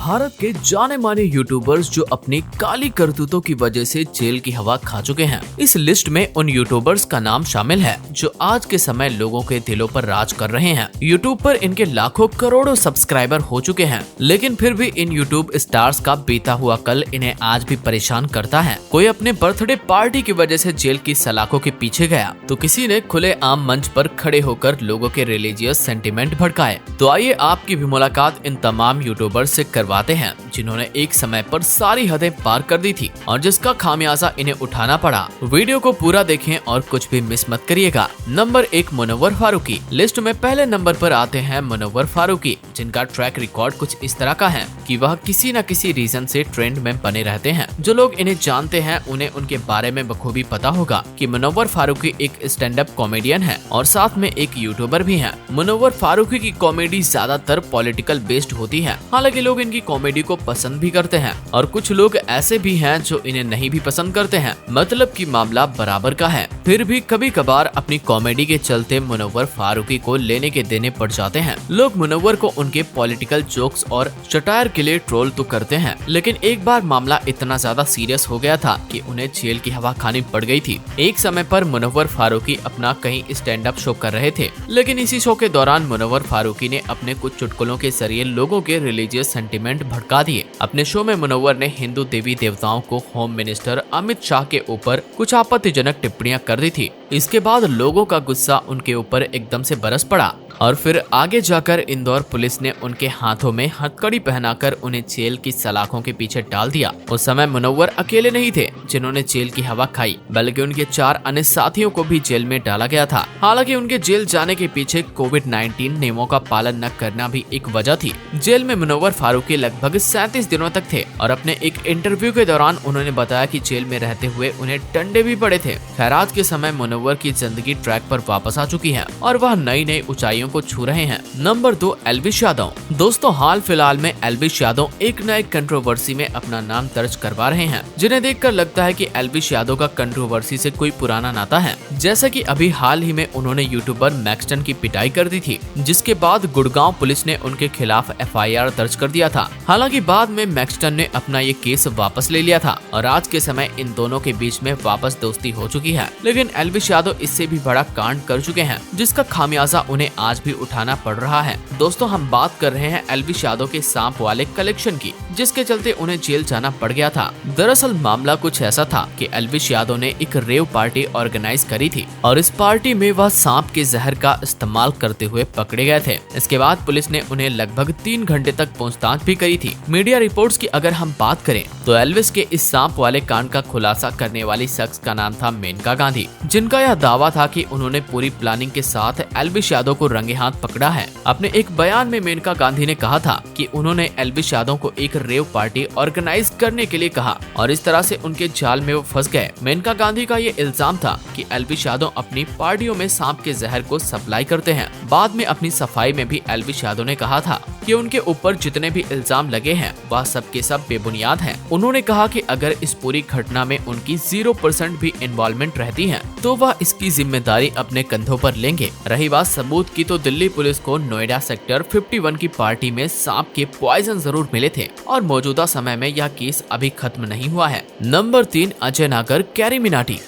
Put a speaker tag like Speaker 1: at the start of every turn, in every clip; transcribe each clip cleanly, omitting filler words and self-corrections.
Speaker 1: भारत के जाने माने यूट्यूबर्स जो अपनी काली करतूतों की वजह से जेल की हवा खा चुके हैं। इस लिस्ट में उन यूट्यूबर्स का नाम शामिल है जो आज के समय लोगों के दिलों पर राज कर रहे हैं। यूट्यूब पर इनके लाखों करोड़ों सब्सक्राइबर हो चुके हैं, लेकिन फिर भी इन यूट्यूब स्टार्स का बीता हुआ कल इन्हें आज भी परेशान करता है। कोई अपने बर्थडे पार्टी की वजह से जेल की सलाखों के पीछे गया, तो किसी ने खुले आम मंच पर खड़े होकर लोगों के रिलीजियस सेंटिमेंट भड़काए। तो आइए आपकी भी मुलाकात इन तमाम यूट्यूबर से करवाते हैं जिन्होंने एक समय पर सारी हदें पार कर दी थी और जिसका खामियाजा इन्हें उठाना पड़ा। वीडियो को पूरा देखें और कुछ भी मिस मत करिएगा। नंबर 1, मुनव्वर फारूकी। लिस्ट में पहले नंबर पर आते हैं मुनव्वर फारूकी, जिनका ट्रैक रिकॉर्ड कुछ इस तरह का है कि वह किसी न किसी रीजन से ट्रेंड में बने रहते हैं। जो लोग इन्हें जानते हैं उन्हें उनके बारे में बखूबी पता होगा कि मुनव्वर फारूकी एक स्टैंड अप कॉमेडियन है और साथ में एक यूट्यूबर भी है। मुनव्वर फारूकी की कॉमेडी ज्यादातर पॉलिटिकल बेस्ड होती है। हालांकि लोग इनकी कॉमेडी को पसंद भी करते हैं और कुछ लोग ऐसे भी हैं जो इन्हें नहीं भी पसंद करते हैं, मतलब कि मामला बराबर का है। फिर भी कभी कभार अपनी कॉमेडी के चलते मुनव्वर फारूकी को लेने के देने पड़ जाते हैं। लोग मुनव्वर को उनके पॉलिटिकल जोक्स और सटायर के लिए ट्रोल तो करते हैं, लेकिन एक बार मामला इतना ज्यादा सीरियस हो गया था कि उन्हें जेल की हवा खानी पड़ गई थी। एक समय पर मुनव्वर फारूकी अपना कहीं स्टैंड अप शो कर रहे थे, लेकिन इसी शो के दौरान मुनव्वर फारूकी ने अपने कुछ चुटकुलों के जरिए लोगों के रिलीजियस सेंटिमेंट भड़का दिए। अपने शो में मुनव्वर ने हिंदू देवी देवताओं को होम मिनिस्टर अमित शाह के ऊपर कुछ आपत्तिजनक टिप्पणियां कर दी थी। इसके बाद लोगों का गुस्सा उनके ऊपर एकदम से बरस पड़ा और फिर आगे जाकर इंदौर पुलिस ने उनके हाथों में हथकड़ी पहनाकर उन्हें जेल की सलाखों के पीछे डाल दिया। उस समय मुनव्वर अकेले नहीं थे जिन्होंने जेल की हवा खाई, बल्कि उनके 4 अन्य साथियों को भी जेल में डाला गया था। हालांकि उनके जेल जाने के पीछे कोविड-19 नियमों का पालन न करना भी एक वजह थी। जेल में मुनव्वर फारूकी लगभग 37 दिनों तक थे और अपने एक इंटरव्यू के दौरान उन्होंने बताया कि जेल में रहते हुए उन्हें डंडे भी पड़े थे। खैर, आज के समय मुनव्वर की जिंदगी ट्रैक पर वापस आ चुकी है और वह नई नई ऊंचाइयों को छू रहे हैं। नंबर 2, एल्विश यादव। दोस्तों, हाल फिलहाल में एल्विश यादव एक नए कंट्रोवर्सी में अपना नाम दर्ज करवा रहे हैं, जिन्हें देखकर लगता है कि एल्विश यादव का कंट्रोवर्सी से कोई पुराना नाता है। जैसा कि अभी हाल ही में उन्होंने यूट्यूबर मैक्सटन की पिटाई कर दी थी, जिसके बाद गुड़गांव पुलिस ने उनके खिलाफ FIR दर्ज कर दिया था। हालांकि बाद में मैक्सटन ने अपना ये केस वापस ले लिया था और आज के समय इन दोनों के बीच में वापस दोस्ती हो चुकी है। लेकिन एल्विश यादव इससे भी बड़ा कांड कर चुके हैं, जिसका खामियाजा उन्हें आज भी उठाना पड़ रहा है। दोस्तों, हम बात कर रहे हैं एल्विश यादव के सांप वाले कलेक्शन की, जिसके चलते उन्हें जेल जाना पड़ गया था। दरअसल मामला कुछ ऐसा था कि एल्विश यादव ने एक रेव पार्टी ऑर्गेनाइज करी थी और इस पार्टी में वह सांप के जहर का इस्तेमाल करते हुए पकड़े गए थे। इसके बाद पुलिस ने उन्हें लगभग 3 घंटे तक पूछताछ भी करी थी। मीडिया रिपोर्ट्स की अगर हम बात करें तो एल्विश के इस सांप वाले कांड का खुलासा करने वाली शख्स का नाम था मेनका गांधी, जिनका यह दावा था कि उन्होंने पूरी प्लानिंग के साथ एल्विश यादव को रंगे हाथ पकड़ा है। अपने एक बयान में मेनका गांधी ने कहा था कि उन्होंने एल्विश यादव को एक रेव पार्टी ऑर्गेनाइज करने के लिए कहा और इस तरह से उनके जाल में वो फंस गए। मेनका गांधी का ये इल्जाम था कि एल्विश यादव अपनी पार्टियों में सांप के जहर को सप्लाई करते हैं। बाद में अपनी सफाई में भी एल्विश यादव ने कहा था कि उनके ऊपर जितने भी इल्जाम लगे हैं वह सब के सब बेबुनियाद हैं। उन्होंने कहा कि अगर इस पूरी घटना में उनकी 0% भी इन्वॉल्वमेंट रहती है तो वह इसकी जिम्मेदारी अपने कंधों पर लेंगे। रही बात सबूत की, तो दिल्ली पुलिस को नोएडा सेक्टर 51 की पार्टी में सांप के पॉइजन जरूर मिले थे और मौजूदा समय में यह केस अभी खत्म नहीं हुआ है। नंबर 3, अजय नागर, कैरी मिनाटी।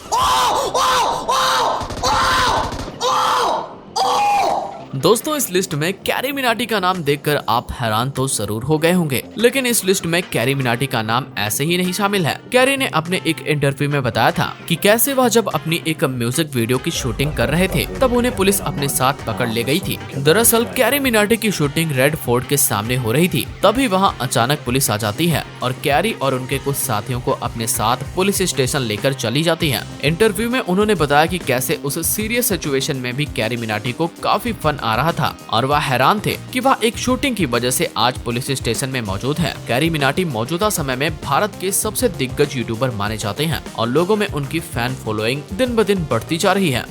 Speaker 1: दोस्तों, इस लिस्ट में कैरी मिनाटी का नाम देखकर आप हैरान तो जरूर हो गए होंगे, लेकिन इस लिस्ट में कैरी मिनाटी का नाम ऐसे ही नहीं शामिल है। कैरी ने अपने एक इंटरव्यू में बताया था कि कैसे वह जब अपनी एक म्यूजिक वीडियो की शूटिंग कर रहे थे तब उन्हें पुलिस अपने साथ पकड़ ले गई थी। दरअसल कैरी मिनाटी की शूटिंग रेड फोर्ट के सामने हो रही थी, तभी वहाँ अचानक पुलिस आ जाती है और कैरी और उनके कुछ साथियों को अपने साथ पुलिस स्टेशन लेकर चली जाती है। इंटरव्यू में उन्होंने बताया कि कैसे उस सीरियस सिचुएशन में भी कैरी मिनाटी को काफी फन आ रहा था और वह हैरान थे कि वह एक शूटिंग की वजह से आज पुलिस स्टेशन में मौजूद है। कैरी मिनाटी मौजूदा समय में भारत के सबसे दिग्गज यूट्यूबर माने जाते हैं और लोगों में उनकी फैन फॉलोइंग दिन ब दिन बढ़ती जा रही है।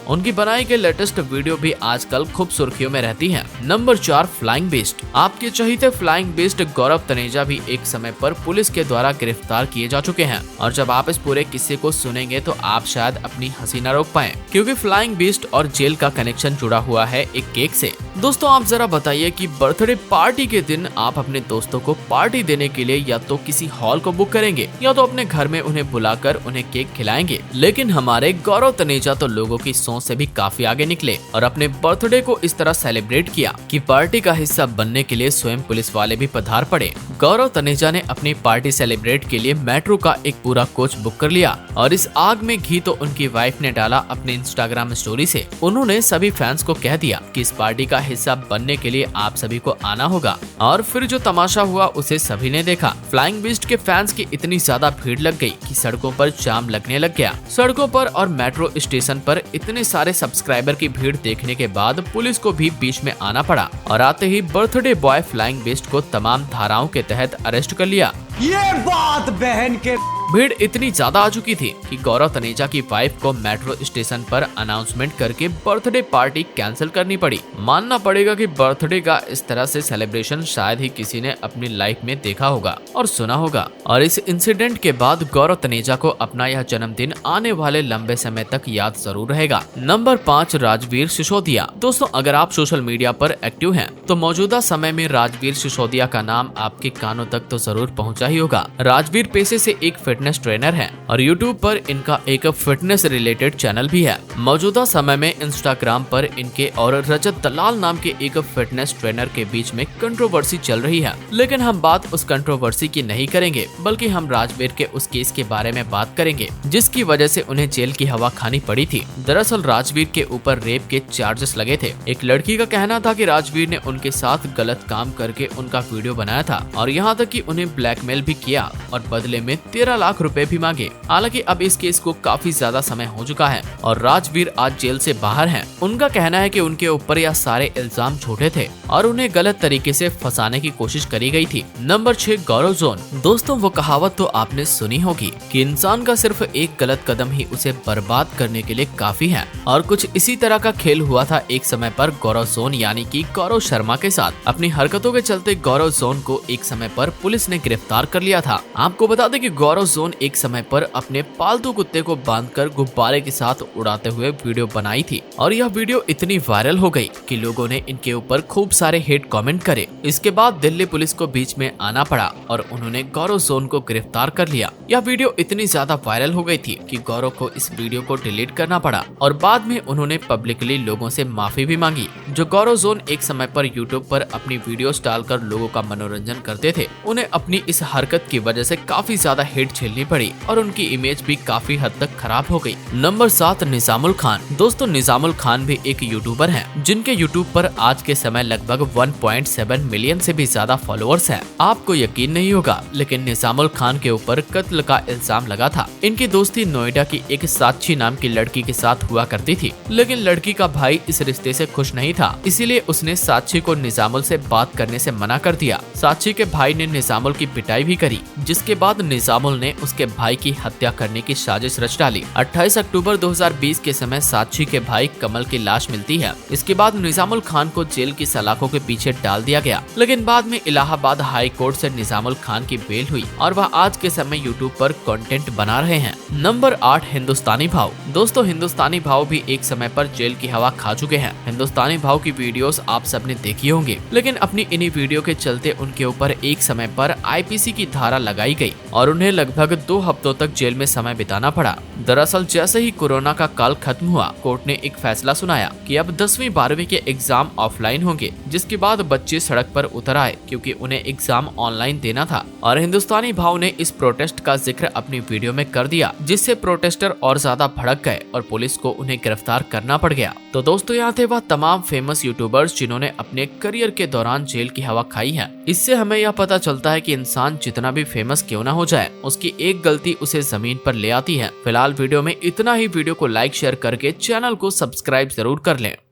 Speaker 1: उनकी बनाई गई लेटेस्ट वीडियो भी आजकल खूब सुर्खियों में रहती है। Number 4, flying beast. आपके चहीते फ्लाइंग बीस्ट गौरव तनेजा भी एक समय पर पुलिस के द्वारा गिरफ्तार किए जा चुके हैं और जब आप इस पूरे किस्से को सुनेंगे तो आप शायद अपनी हंसी न रोक पाएं, क्योंकि फ्लाइंग बीस्ट और जेल का कनेक्शन कनेक्शन जुड़ा हुआ है एक केक से। दोस्तों आप जरा बताइए कि बर्थडे पार्टी के दिन आप अपने दोस्तों को पार्टी देने के लिए या तो किसी हॉल को बुक करेंगे या तो अपने घर में उन्हें बुलाकर उन्हें केक खिलाएंगे। लेकिन हमारे गौरव तनेजा तो लोगों की सोच से भी काफी आगे निकले और अपने बर्थडे को इस तरह सेलिब्रेट किया कि पार्टी का हिस्सा बनने के लिए स्वयं पुलिस वाले भी पधार पड़े। गौरव तनेजा ने अपनी पार्टी सेलिब्रेट के लिए मेट्रो का एक पूरा कोच बुक कर लिया और इस आग में घी तो उनकी वाइफ ने डाला अपने इंस्टाग्राम स्टोरी से। उन्होंने सभी फैंस को कह दिया कि इस पार्टी का हिस्सा बनने के लिए आप सभी को आना होगा और फिर जो तमाशा हुआ उसे सभी ने देखा। फ्लाइंग बीस्ट के फैंस की इतनी ज्यादा भीड़ लग गई कि सड़कों पर जाम लगने लग गया। सड़कों पर और मेट्रो स्टेशन पर इतने सारे सब्सक्राइबर की भीड़ देखने के बाद पुलिस को भी बीच में आना पड़ा और आते ही बर्थडे बॉय फ्लाइंग बीस्ट को तमाम धाराओं के तहत अरेस्ट कर लिया।
Speaker 2: ये बात बहन के
Speaker 1: भीड़ इतनी ज्यादा आ चुकी थी कि गौरव तनेजा की वाइफ को मेट्रो स्टेशन पर अनाउंसमेंट करके बर्थडे पार्टी कैंसिल करनी पड़ी। मानना पड़ेगा कि बर्थडे का इस तरह से सेलिब्रेशन शायद ही किसी ने अपनी लाइफ में देखा होगा और सुना होगा। और इस इंसिडेंट के बाद गौरव तनेजा को अपना यह जन्मदिन आने वाले लंबे समय तक याद जरूर रहेगा। नंबर 5 राजवीर सिसोदिया। दोस्तों अगर आप सोशल मीडिया पर एक्टिव हैं तो मौजूदा समय में राजवीर सिसोदिया का नाम आपके कानों तक तो जरूर पहुंचा ही होगा। राजवीर पेशे से एक फिटनेस ट्रेनर है और यूट्यूब पर इनका एक फिटनेस रिलेटेड चैनल भी है। मौजूदा समय में इंस्टाग्राम पर इनके और रजत दलाल नाम के एक फिटनेस ट्रेनर के बीच में कंट्रोवर्सी चल रही है। लेकिन हम बात उस कंट्रोवर्सी की नहीं करेंगे बल्कि हम राजवीर के उस केस के बारे में बात करेंगे जिसकी वजह से उन्हें जेल की हवा खानी पड़ी थी। दरअसल राजवीर के ऊपर रेप के चार्जेस लगे थे। एक लड़की का कहना था कि राजवीर ने उनके साथ गलत काम करके उनका वीडियो बनाया था और यहाँ तक कि उन्हें ब्लैकमेल भी किया और बदले में 13 लाख रुपए भी मांगे। हालांकि अब इस केस को काफी ज्यादा समय हो चुका है और राजवीर आज जेल से बाहर हैं। उनका कहना है कि उनके ऊपर यह सारे इल्जाम झूठे थे और उन्हें गलत तरीके से फंसाने की कोशिश करी गई थी। नंबर 6 गौरव जोन। दोस्तों वो कहावत तो आपने सुनी होगी कि इंसान का सिर्फ एक गलत कदम ही उसे बर्बाद करने के लिए काफी है और कुछ इसी तरह का खेल हुआ था एक समय पर गौरव जोन यानी कि गौरव शर्मा के साथ। अपनी हरकतों के चलते गौरव जोन को एक समय पर पुलिस ने गिरफ्तार कर लिया था। आपको बता दें कि गौरव जोन एक समय पर अपने पालतू कुत्ते को बांधकर गुब्बारे के साथ उड़ाते हुए वीडियो बनाई थी और यह वीडियो इतनी वायरल हो गई कि लोगों ने इनके ऊपर खूब सारे हेट कमेंट करे। इसके बाद दिल्ली पुलिस को बीच में आना पड़ा और उन्होंने गौरव जोन को गिरफ्तार कर लिया। यह वीडियो इतनी ज्यादा वायरल हो गई थी कि गौरव को इस वीडियो को डिलीट करना पड़ा और बाद में उन्होंने पब्लिकली लोगों से माफी भी मांगी। जो गौरव जोन एक समय पर यूट्यूब पर अपनी वीडियोस डालकर लोगों का मनोरंजन करते थे, उन्हें अपनी इस हरकत की वजह से काफी ज्यादा हेट झेलनी पड़ी और उनकी इमेज भी काफी हद तक खराब हो गई। नंबर 7 निजामुल खान। दोस्तों निजामुल खान भी एक यूट्यूबर हैं जिनके यूट्यूब पर आज के समय लगभग 1.7 मिलियन से भी ज्यादा फॉलोअर्स हैं। आपको यकीन नहीं होगा लेकिन निजामुल खान के ऊपर कत्ल का इल्जाम लगा था। इनकी दोस्ती नोएडा की एक साक्षी नाम की लड़की के साथ हुआ करती थी, लेकिन लड़की का भाई इस रिश्ते से खुश नहीं था, इसीलिए उसने साक्षी को निजामुल से बात करने से मना कर दिया। साक्षी के भाई ने निजामुल की पिटाई भी करी, जिसके बाद निजामुल ने उसके भाई की हत्या करने की साजिश रच डाली। 28 अक्टूबर 2020 के समय साक्षी के भाई कमल की लाश मिलती है। इसके बाद निजामुल खान को जेल की सलाखों के पीछे डाल दिया गया, लेकिन बाद में इलाहाबाद हाई कोर्ट से निजामुल खान की बेल हुई और वह आज के समय यूट्यूब पर कंटेंट बना रहे हैं। नंबर 8 हिंदुस्तानी भाव। दोस्तों हिंदुस्तानी भाव भी एक समय पर जेल की हवा खा चुके हैं। हिंदुस्तानी भाव की वीडियोस आप सबने देखी होंगी, लेकिन अपनी इन्हीं वीडियो के चलते उनके ऊपर एक समय पर आईपीसी की धारा लगाई गई और उन्हें लगभग 2 हफ्तों तक जेल में समय बिताना पड़ा। दरअसल जैसे ही कोरोना का काल खत्म हुआ, कोर्ट ने एक फैसला सुनाया कि अब 10वीं 12वीं के एग्जाम ऑफलाइन होंगे, जिसके बाद बच्चे सड़क पर उतर आए क्योंकि उन्हें एग्जाम ऑनलाइन देना था और हिंदुस्तानी भाव ने इस प्रोटेस्ट का जिक्र अपनी वीडियो में कर दिया, जिससे प्रोटेस्टर और ज्यादा भड़क गए और पुलिस को उन्हें गिरफ्तार करना पड़ गया। तो दोस्तों यहाँ थे वह तमाम फेमस यूट्यूबर्स जिन्होंने अपने करियर के दौरान जेल की हवा खाई है। इससे हमें यह पता चलता है कि इंसान जितना भी फेमस क्यों ना हो जाए, उसकी एक गलती उसे जमीन पर ले आती है। फिलहाल वीडियो में इतना ही। वीडियो को लाइक शेयर करके चैनल को सब्सक्राइब जरूर कर लें।